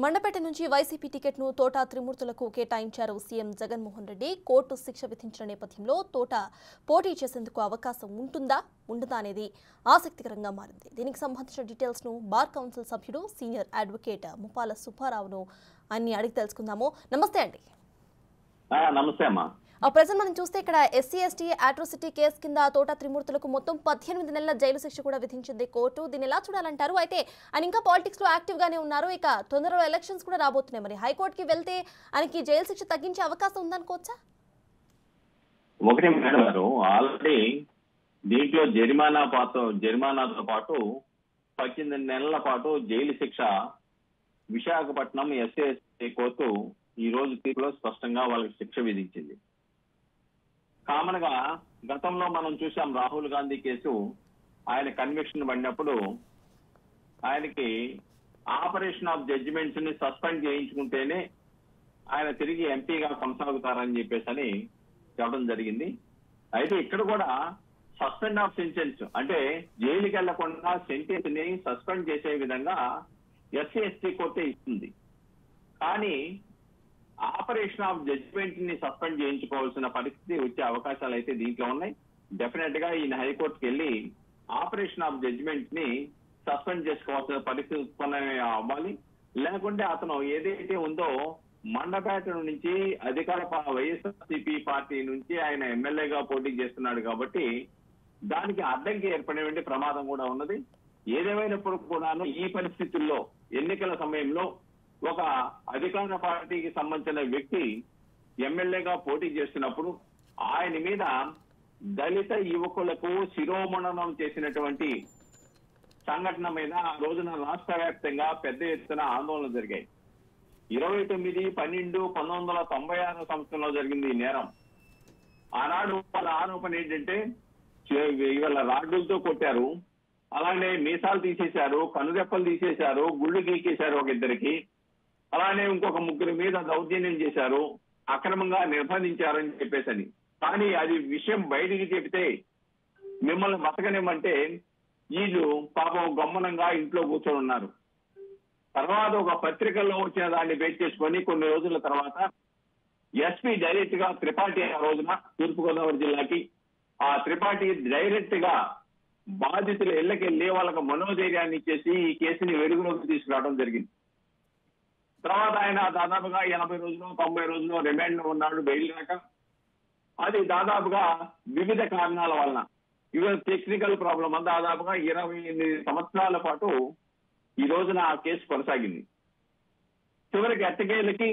మండపేట నుంచి వైసీపీ టికెట్ను తోట త్రిమూర్తులకు కేటాయించారు సీఎం జగన్మోహన్ రెడ్డి. కోర్టు శిక్ష విధించిన నేపథ్యంలో తోట పోటీ చేసేందుకు అవకాశం ఉంటుందా ఉండదా అనేది ఆసక్తికరంగా మారింది. దీనికి సంబంధించిన డీటెయిల్స్ ను బార్ కౌన్సిల్ సభ్యుడు సీనియర్ అడ్వకేట్ ముప్పాల సుబ్బారావును అన్ని అడిగి తెలుసుకుందాము. నమస్తే అండి. నమస్తే అమ్మా. ప్రజెంట్ మనం చూస్తే ఇక్కడ ఎస్సీ ఎస్టీ అట్రోసిటీ కేసు కింద తోట త్రిమూర్తులకు మొత్తం 18 నెలల జైలు శిక్ష కూడా విధించింది కోర్టు. దీన్ని ఎలా చూడాలంటారు? అయితే ఆయన ఇంకా పాలిటిక్స్ లో యాక్టివ్ గానే ఉన్నారు. ఇక తొందరలో ఎలక్షన్స్ కూడా రాబోతున్నాయి. మరి హైకోర్టుకి వెళ్తే ఆయనకి జైలు శిక్ష తగ్గించే అవకాశం ఉందనుకోవచ్చా? ఒకటి మేడం గారు, ఆల్రెడీ దీంట్లో జరిమానాతో పాటు 18 నెలల పాటు జైలు శిక్ష విశాఖపట్నం ఎస్సీ కోర్టు ఈ రోజు తీర్పులో స్పష్టంగా వాళ్ళకి శిక్ష విధించింది. కామన్ గా గతంలో మనం చూసాం, రాహుల్ గాంధీ కేసు ఆయన కన్విక్షన్ పడినప్పుడు ఆయనకి ఆపరేషన్ ఆఫ్ జడ్జిమెంట్స్ ని సస్పెండ్ చేయించుకుంటేనే ఆయన తిరిగి ఎంపీగా కొనసాగుతారని చెప్పేసి చెప్పడం జరిగింది. అయితే ఇక్కడ కూడా సస్పెండ్ ఆఫ్ సెంటెన్స్ అంటే జైలుకి వెళ్లకుండా సెంటెన్స్ ని సస్పెండ్ చేసే విధంగా ఎస్సీ ఎస్టీ కోర్టే ఇస్తుంది. కానీ ఆపరేషన్ ఆఫ్ జడ్జిమెంట్ ని సస్పెండ్ చేయించుకోవాల్సిన పరిస్థితి వచ్చే అవకాశాలు అయితే దీంట్లో ఉన్నాయి. డెఫినెట్ గా ఈయన హైకోర్టుకి వెళ్లి ఆపరేషన్ ఆఫ్ జడ్జిమెంట్ ని సస్పెండ్ చేసుకోవాల్సిన పరిస్థితి ఉత్పన్నమే అవ్వాలి. లేకుంటే అతను ఏదైతే ఉందో మండపేట నుంచి వైఎస్ఆర్సీపీ పార్టీ నుంచి ఆయన ఎమ్మెల్యేగా పోటీ చేస్తున్నాడు కాబట్టి దానికి అడ్డంకి ఏర్పడే ప్రమాదం కూడా ఉన్నది. ఏదేమైనప్పుడు కూడాను ఈ పరిస్థితుల్లో ఎన్నికల సమయంలో ఒక అధికార పార్టీకి సంబంధించిన వ్యక్తి ఎమ్మెల్యేగా పోటీ చేస్తున్నప్పుడు ఆయన మీద దళిత యువకులకు శిరోమణనం చేసినటువంటి సంఘటన మీద ఆ రోజున రాష్ట్ర వ్యాప్తంగా పెద్ద ఎత్తున ఆందోళనలు జరిగాయి. 29/12/1996 సంవత్సరంలో జరిగింది ఈ నేరం. ఆనాడు వాళ్ళ ఆరోపణ ఏంటంటే ఇవాళ రాడ్డులతో కొట్టారు, అలానే మీసాలు తీసేశారు, కనురెప్పలు తీసేశారు, గుళ్ళు గీకేశారు ఒక ఇద్దరికి, అలానే ఇంకొక ముగ్గురి మీద దౌర్జన్యం చేశారు, అక్రమంగా నిర్బంధించారని చెప్పేసని. కానీ అది విషయం బయటికి చెబితే మిమ్మల్ని బతకనేమంటే వీళ్ళు పాపం గమ్మనంగా ఇంట్లో కూర్చొని ఉన్నారు. తర్వాత ఒక పత్రికల్లో వచ్చిన దాన్ని బేస్ చేసుకొని కొన్ని రోజుల తర్వాత ఎస్పీ డైరెక్ట్ గా త్రిపాఠి ఆ రోజున తూర్పుగోదావరి జిల్లాకి ఆ త్రిపాఠి డైరెక్ట్ గా బాధితుల ఇళ్లకెళ్లి వాళ్ళకి మనోధైర్యాన్ని ఇచ్చేసి ఈ కేసుని వెలుగులోకి తీసుకురావడం జరిగింది. తర్వాత ఆయన దాదాపుగా 80 రోజులు 90 రోజులు రిమాండ్ లో ఉన్నాడు, బెయిల్ రాక. అది దాదాపుగా వివిధ కారణాల వలన ఇవాళ టెక్నికల్ ప్రాబ్లం దాదాపుగా 28 సంవత్సరాల పాటు ఈ రోజున ఆ కేసు కొనసాగింది. చివరికి ఎట్టకేలకి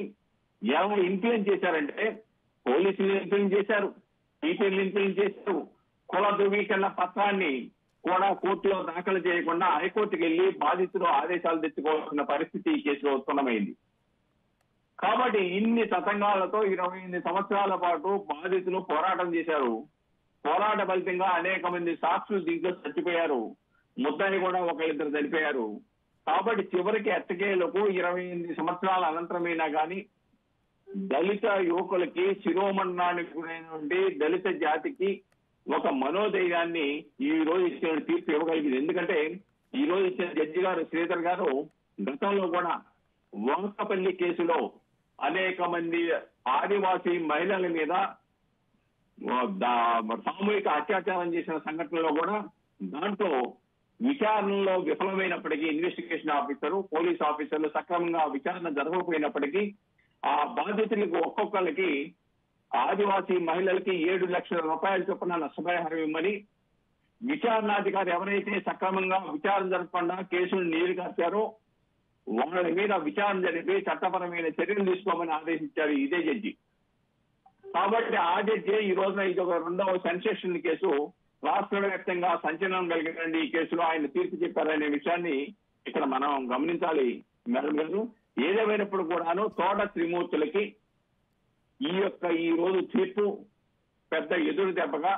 ఎలా ఇన్ఫ్లుయెన్స్ చేశారంటే పోలీసులు ఇన్ఫ్లుయెన్స్ చేశారు, టీపీలు ఇన్ఫ్లుయెన్స్ చేశారు. కుల ధృవీకరణ పత్రాన్ని కూడా కోర్టులో దాఖలు చేయకుండా హైకోర్టుకు వెళ్లి బాధితులు ఆదేశాలు తెచ్చుకోవాల్సిన పరిస్థితి ఈ కేసులో ఉత్పన్నమైంది. కాబట్టి ఇన్ని తతంగాలతో 28 సంవత్సరాల పాటు బాధితులు పోరాటం చేశారు. పోరాట ఫలితంగా అనేక మంది సాక్షులు దీంట్లో చచ్చిపోయారు, ముద్దాయి కూడా ఒకరిద్దరు చనిపోయారు. కాబట్టి చివరికి ఎట్టకేలకు 28 సంవత్సరాల అనంతరమైనా కానీ దళిత యువకులకి శిరోమణానికి గురైనటువంటి దళిత జాతికి ఒక మనోధైర్యాన్ని ఈ రోజు ఇచ్చిన తీర్పు ఇవ్వగలిగింది. ఎందుకంటే ఈ రోజు ఇచ్చిన జడ్జి గారు శ్రీధర్ గారు గతంలో కూడా వంకపల్లి కేసులో అనేక మంది ఆదివాసీ మహిళల మీద సామూహిక అత్యాచారం చేసిన సంఘటనలో కూడా దాంట్లో విచారణలో విఫలమైనప్పటికీ ఇన్వెస్టిగేషన్ ఆఫీసరు పోలీస్ ఆఫీసర్లు సక్రమంగా విచారణ జరగకపోయినప్పటికీ ఆ బాధితులకు ఒక్కొక్కరికి ఆదివాసీ మహిళలకి 7 లక్షల రూపాయల చొప్పున నష్టపరిహారం ఇవ్వమని విచారణాధికారి ఎవరైతే సక్రమంగా విచారణ జరపకుండా కేసులు నీరు కాచారో వాళ్ళ మీద విచారణ జరిపి చట్టపరమైన చర్యలు తీసుకోమని ఆదేశించారు ఇదే జడ్జి. కాబట్టి ఆ జడ్జి ఈ రోజున ఇది ఒక రెండవ సెన్సేషన్ కేసు, రాష్ట్ర వ్యాప్తంగా సంచలనం కలిగిన ఈ కేసులో ఆయన తీర్పు చెప్పారనే విషయాన్ని ఇక్కడ మనం గమనించాలి మేడం గారు. ఏదేమైనప్పుడు కూడాను తోట త్రిమూర్తులకి ఈ రోజు తీర్పు పెద్ద ఎదురు దెబ్బగా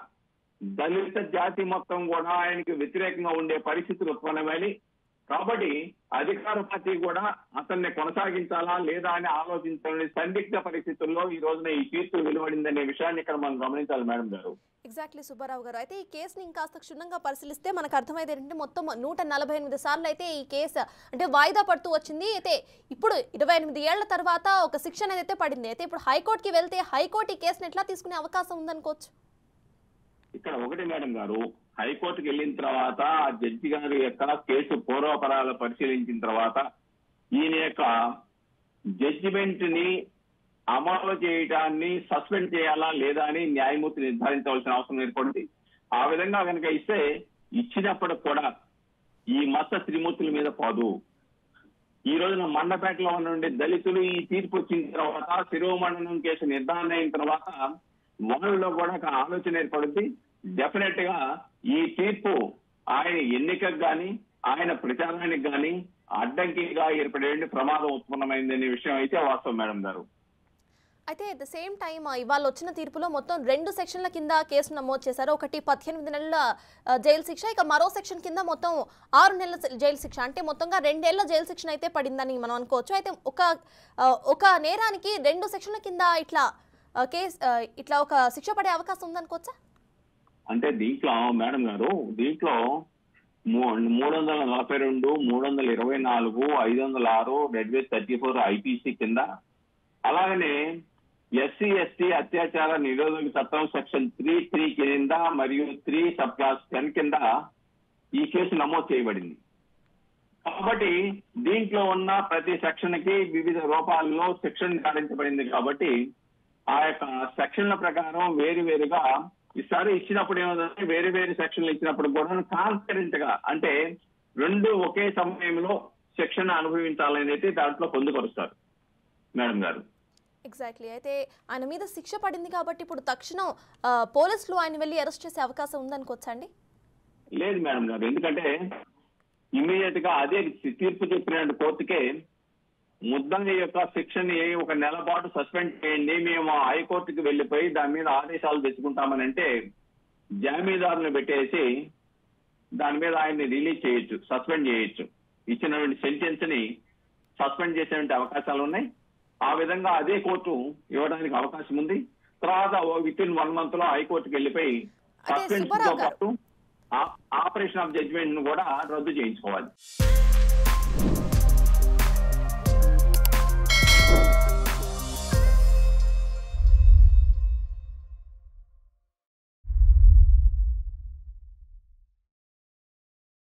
దళిత జాతి మొత్తం కూడా ఆయనకి వ్యతిరేకంగా ఉండే పరిస్థితులు ఉత్పన్నమని కాబట్టి అధికార పార్టీ కూడా అతన్ని కొనసాగించాలా లేదా అని ఆలోచించాలని సందిగ్ధ పరిస్థితుల్లో ఈ రోజున ఈ తీర్పు వెలువడిందనే విషయాన్ని ఇక్కడ మనం గమనించాలి మేడం గారు. ఎగ్జాక్ట్లీ సుబ్బారావు గారు. అయితే ఈ కేసుని ఇంకాస్త క్షుణ్ణంగా పరిశీలిస్తే మనకు అర్థమైంది ఏంటంటే మొత్తం 148 సార్లు అయితే ఈ కేసు అంటే వాయిదా పడుతూ వచ్చింది. అయితే ఇప్పుడు 28 ఏళ్ల తర్వాత ఒక శిక్ష అనేది అయితే పడింది. అయితే ఇప్పుడు హైకోర్టుకి వెళ్తే హైకోర్టు ఈ కేసుని ఎట్లా తీసుకునే అవకాశం ఉందనుకోవచ్చు? ఇక్కడ ఒకటి మేడం గారు, హైకోర్టుకి వెళ్ళిన తర్వాత ఆ జడ్జి గారి యొక్క కేసు పూర్వపరాలు పరిశీలించిన తర్వాత ఈయన యొక్క జడ్జిమెంట్ ని అమలు చేయడాన్ని సస్పెండ్ చేయాలా లేదా అని న్యాయమూర్తి నిర్ధారించవలసిన అవసరం ఏర్పడింది. ఆ విధంగా కనుక ఇస్తే ఇచ్చినప్పటికి కూడా ఈ మత్స్య త్రిమూర్తుల మీద పోదు. ఈ రోజున మండపేటలో నుండి దళితులు ఈ తీర్పు వచ్చిన తర్వాత శిరోమండనం కేసు నిర్ధారణ అయిన తర్వాత వాళ్ళలో కూడా ఒక ఆలోచన ఏర్పడుద్ది. డెఫినెట్ గా ఈ తీర్పు ఆయన ఎన్నికకు గాని ఆయన ప్రచారానికి గాని అడ్డంకిగా ఏర్పడే ప్రమాదం ఉత్పన్నమైందనే విషయం అయితే వాస్తవం మేడం గారు. అయితే అట్ ద సేమ్ టైం ఇవాళ వచ్చిన తీర్పులో మొత్తం 2 సెక్షన్ల కింద కేసు నమోదు చేశారు. ఒకటి 18 నెలల జైలు శిక్ష, ఇక మరో సెక్షన్ కింద మొత్తం 6 నెలల జైలు శిక్ష, అంటే మొత్తంగా 2 ఏళ్ల జైలు శిక్ష అయితే పడిందని మనం అనుకోవచ్చు. అయితే ఒక నేరానికి 2 సెక్షన్ల కింద ఇట్లా ఒక శిక్ష పడే అవకాశం ఉందనుకోవచ్చా? అంటే దీంట్లో మేడం గారు, దీంట్లో 342, 324, 506, రెడ్ వేస్ 34 ఐపీసీ కింద, అలాగనే ఎస్సీ ఎస్టీ అత్యాచార నిరోధక చట్టం సెక్షన్ 3(3) కింద మరియు 3 సబ్ క్లాస్ 10 కింద ఈ కేసు నమోదు చేయబడింది. కాబట్టి దీంట్లో ఉన్న ప్రతి సెక్షన్ కి వివిధ రూపాల్లో సెక్షన్ నిర్ధారించబడింది. కాబట్టి ఆ యొక్క సెక్షన్ల ప్రకారం వేరుగా ఈసారి ఇచ్చినప్పుడు ఏమవుతుందంటే వేరు సెక్షన్లు ఇచ్చినప్పుడు కూడా కాన్కరెంట్ గా, అంటే 2 ఒకే సమయంలో శిక్షణ అనుభవించాలనేది దాంట్లో పొందుపరుస్తారు మేడం గారు. ఎగ్జాక్ట్లీ. అయితే ఆయన మీద శిక్ష పడింది కాబట్టి ఇప్పుడు తక్షణం పోలీసులు ఆయన వెళ్ళి అరెస్ట్ చేసే అవకాశం ఉందనుకోవచ్చండి? లేదు మేడం గారు, ఎందుకంటే ఇమీడియట్ గా అదే తీర్పు చెప్పిన కోర్టుకే ముద్దాయి యొక్క శిక్షని 1 నెల పాటు సస్పెండ్ చేయండి, మేము హైకోర్టుకి వెళ్లిపోయి దాని మీద ఆదేశాలు తెచ్చుకుంటామని అంటే జామీదారులను పెట్టేసి దాని మీద ఆయన్ని రిలీజ్ చేయొచ్చు, సస్పెండ్ చేయొచ్చు, ఇచ్చినటువంటి సెంటెన్స్ ని సస్పెండ్ చేసేటువంటి అవకాశాలు ఉన్నాయి. ఆ విధంగా అదే కోర్టు ఇవ్వడానికి అవకాశం ఉంది. తర్వాత వితిన్ 1 month లో హైకోర్టుకి వెళ్లిపోయి సస్పెన్షన్ తో పాటు ఆపరేషన్ ఆఫ్ జడ్జిమెంట్ ను కూడా రద్దు చేయించుకోవాలి.